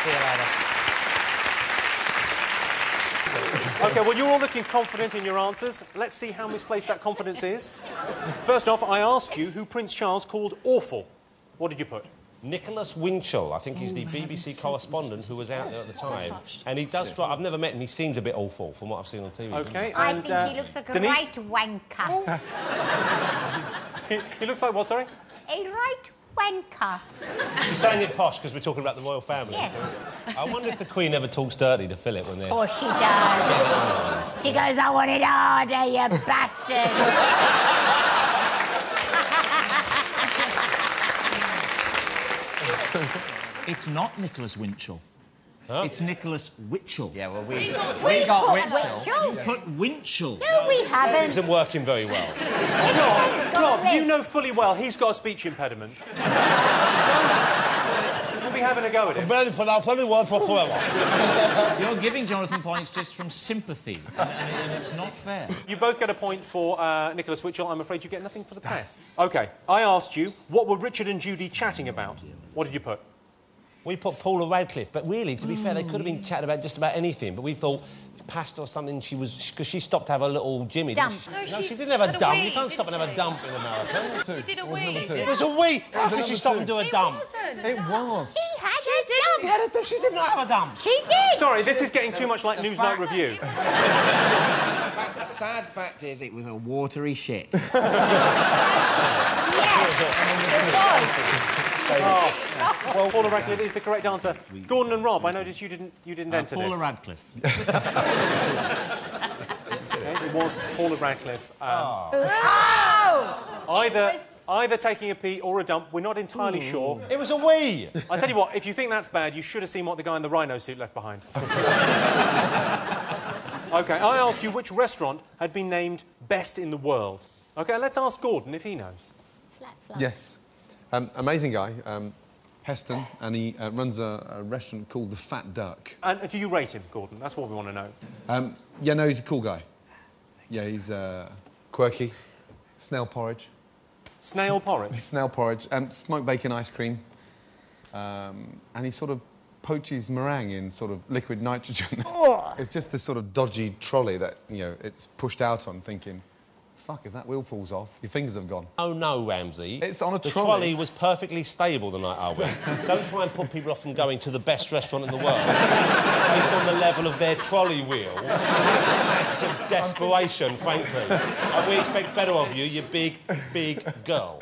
See you later. OK, well, you're all looking confident in your answers. Let's see how misplaced that confidence is. First off, I asked you who Prince Charles called awful. What did you put? Nicholas Winchell. I think he's the BBC correspondent who was out there at the time. And he does strike... I've never met him. He seems a bit awful from what I've seen on TV. OK, I and... think he looks like a Denise? right wanker. He looks like what, sorry? A right wanker. You're saying it posh because we're talking about the royal family. Yes. I wonder if the Queen ever talks dirty to Philip when they're... Of course she does. She goes, I want it harder, you bastard. It's not Nicholas Winchell. Huh? It's Nicholas Witchell. Yeah, well, we got Winchell. You put Winchell. No, we haven't. It isn't working very well. Rob, you know fully well he's got a speech impediment. We'll be having a go at him. You're giving Jonathan points just from sympathy, and it's not fair. You both get a point for Nicholas Witchell. I'm afraid you get nothing for the press. OK, I asked you, what were Richard and Judy chatting about? What did you put? We put Paula Radcliffe, but really, to be fair, they could have been chatting about just about anything, but we thought pasta or something, she was... Because she stopped to have a little Jimmy, Dump. didn't she? No, she didn't have a dump. You can't stop and have a dump in a marathon. She did a wee. It was a wee. How could she stop and do a dump? It was. She had a dump. She had a dump. She did not have a dump. She did. Sorry, this is getting too much like Newsnight Review. The sad fact is it was a watery shit. Yes, it was. Oh. Well, Paula Radcliffe is the correct answer. Gordon and Rob, I noticed you didn't enter Paula this. Radcliffe. Okay, it was Paula Radcliffe. Oh! Either taking a pee or a dump. We're not entirely sure. It was a wee. I tell you what, if you think that's bad, you should have seen what the guy in the rhino suit left behind. OK, I asked you which restaurant had been named best in the world. OK, let's ask Gordon if he knows. Flat. Yes. Amazing guy, Heston, and he runs a restaurant called The Fat Duck. And do you rate him, Gordon? That's what we want to know. Yeah, no, he's a cool guy. Yeah, he's quirky. Snail porridge. Snail porridge? Snail porridge. Smoked bacon ice cream. And he sort of poaches meringue in sort of liquid nitrogen. Oh. It's just this sort of dodgy trolley that, you know, it's pushed out on, thinking, fuck, if that wheel falls off, your fingers have gone. Oh, no, Ramsay. It's on a the trolley. The trolley was perfectly stable the night I went. Don't try and put people off from going to the best restaurant in the world based on the level of their trolley wheel. Smacks of desperation, frankly. And we expect better of you, you big, big girl.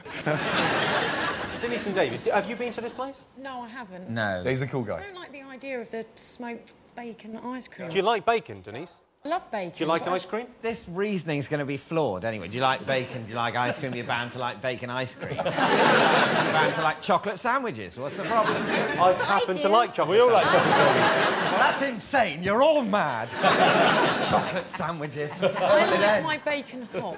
Denise and David, have you been to this place? No, I haven't. No. He's a cool guy. I don't like the idea of the smoked bacon ice cream. Do you like bacon, Denise? I love bacon. Do you like ice cream? This reasoning's going to be flawed anyway. Do you like bacon? Do you like ice cream? You're bound to like bacon ice cream. You're bound to like chocolate sandwiches. What's the problem? I happen to like chocolate. We all like sandwiches. chocolate sandwiches. Well, that's insane. You're all mad. Chocolate sandwiches. I like my bacon hot.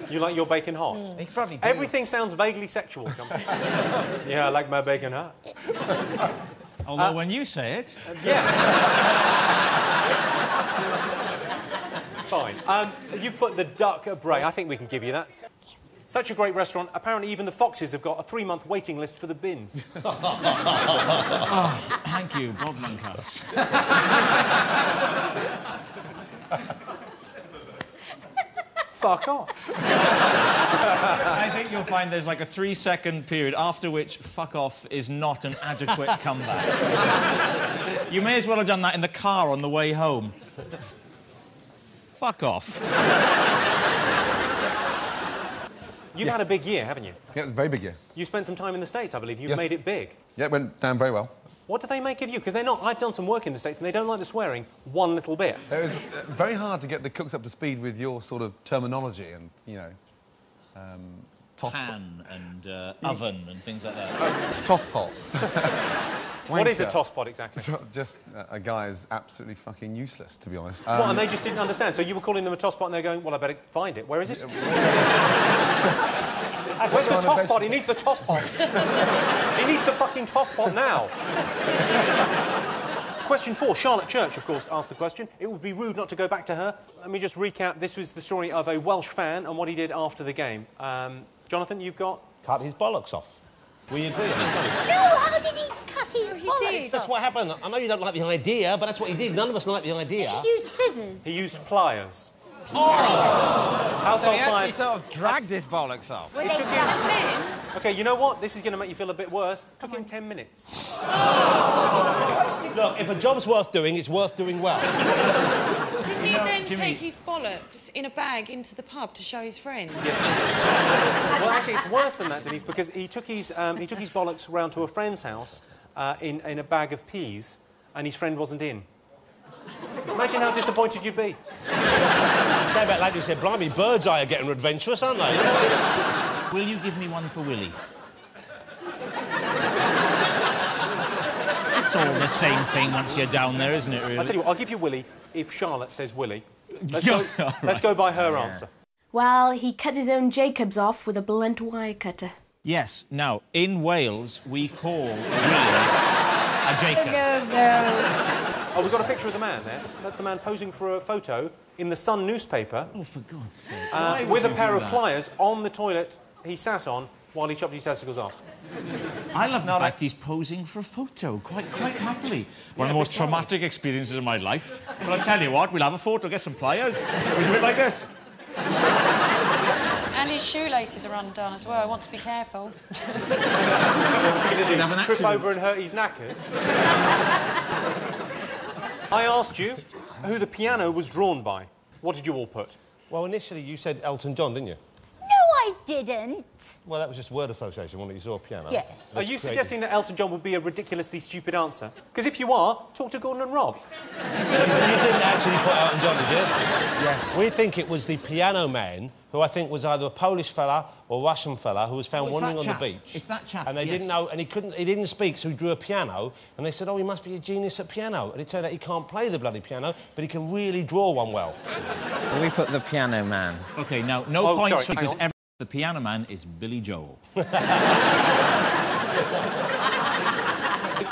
You like your bacon hot? You probably do. Everything sounds vaguely sexual. Yeah, I like my bacon hot. Although when you say it... Yeah. Fine. You've put the duck at Bray. I think we can give you that. Yes. Such a great restaurant. Apparently, even the Foxes have got a 3-month waiting list for the bins. Oh, thank you, Bob Monkhouse. Fuck off. I think you'll find there's like a 3-second period after which fuck off is not an adequate comeback. You may as well have done that in the car on the way home. Fuck off. You've had a big year, haven't you? Yeah, it's a very big year. You spent some time in the States, I believe. You've Yes. made it big. Yeah, it went down very well. What do they make of you? Because they're not... I've done some work in the States and they don't like the swearing one little bit. It was very hard to get the cooks up to speed with your sort of terminology and, you know, toss Pan and oven and things like that. toss pot. What is a Wanker. toss pot, exactly? So just a guy is absolutely fucking useless, to be honest. What, and they just didn't understand? So you were calling them a toss pot and they're going, well, I better find it. Where is it? Where's the toss pot? He needs the toss pot. He needs the fucking toss pot now. Question 4. Charlotte Church, of course, asked the question. It would be rude not to go back to her. Let me just recap. This was the story of a Welsh fan and what he did after the game. Jonathan, you've got... Cut his bollocks off. We agree on that. No, how did he cut cut his bollocks That's off. what happened. I know you don't like the idea, but that's what he did. None of us like the idea. He used scissors. He used pliers. So Household he actually pliers. sort of dragged his bollocks off. Were It they took dusty? him... OK, you know what? This is going to make you feel a bit worse. It took him 10 minutes. Look, if a job's worth doing, it's worth doing well. Didn't he then Jimmy. take his bollocks in a bag into the pub to show his friends? Yes, he did. Well, actually, it's worse than that, Denise, because he took his bollocks round to a friend's house in a bag of peas, and his friend wasn't in. Imagine how disappointed you'd be. Came back later and said, blimey, Bird's Eye are getting adventurous, aren't they? You know, Will you give me one for Willie? It's all the same thing once you're down there, isn't it, really? I'll tell you what, I'll give you Willie if Charlotte says Willie. Let's Yeah, go, all let's go by her answer. Well, he cut his own Jacobs off with a blunt wire cutter. Yes. Now, in Wales, we call Willie a Jacobs. Oh, we've got a picture of the man there. That's the man posing for a photo in the Sun newspaper Oh, for God's sake. with a pair of pliers on the toilet he sat on while he chopped his testicles off. I love the fact he's posing for a photo, quite happily. One of the most traumatic experiences of my life. But I'll tell you what, we'll have a photo, get some pliers. It was a bit like this. And his shoelaces are undone as well. I want to be careful. What's he going to do? have an Trip accident. over and hurt his knackers? I asked you who the piano was drawn by. What did you all put? well, initially you said Elton John, didn't you? No, I didn't. Well, that was just word association, wasn't it? You saw a piano. Yes. Are you suggesting that Elton John would be a ridiculously stupid answer? Because if you are, talk to Gordon and Rob. You didn't actually put Elton John, did you? Yes. We think it was the piano man, who I think was either a Polish fella or Russian fella, who was found it's wandering that on the chap. beach. It's that chap, And they yes. didn't know, and he didn't speak, so he drew a piano, and they said, oh, he must be a genius at piano. And it turned out he can't play the bloody piano, but he can really draw one well. We put the piano man. OK, now, no Oh, points sorry, because hang on. the piano man is Billy Joel.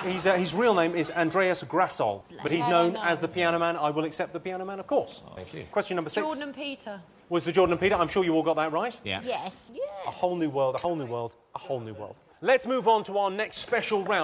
His real name is Andreas Grassol, but he's known as the Piano Man. I will accept the Piano Man, of course. Thank you. Question number 6 Jordan and Peter. was the Jordan and Peter. I'm sure you all got that right. Yeah. Yes. Yes. A whole new world, a whole new world, a whole new world. Let's move on to our next special round.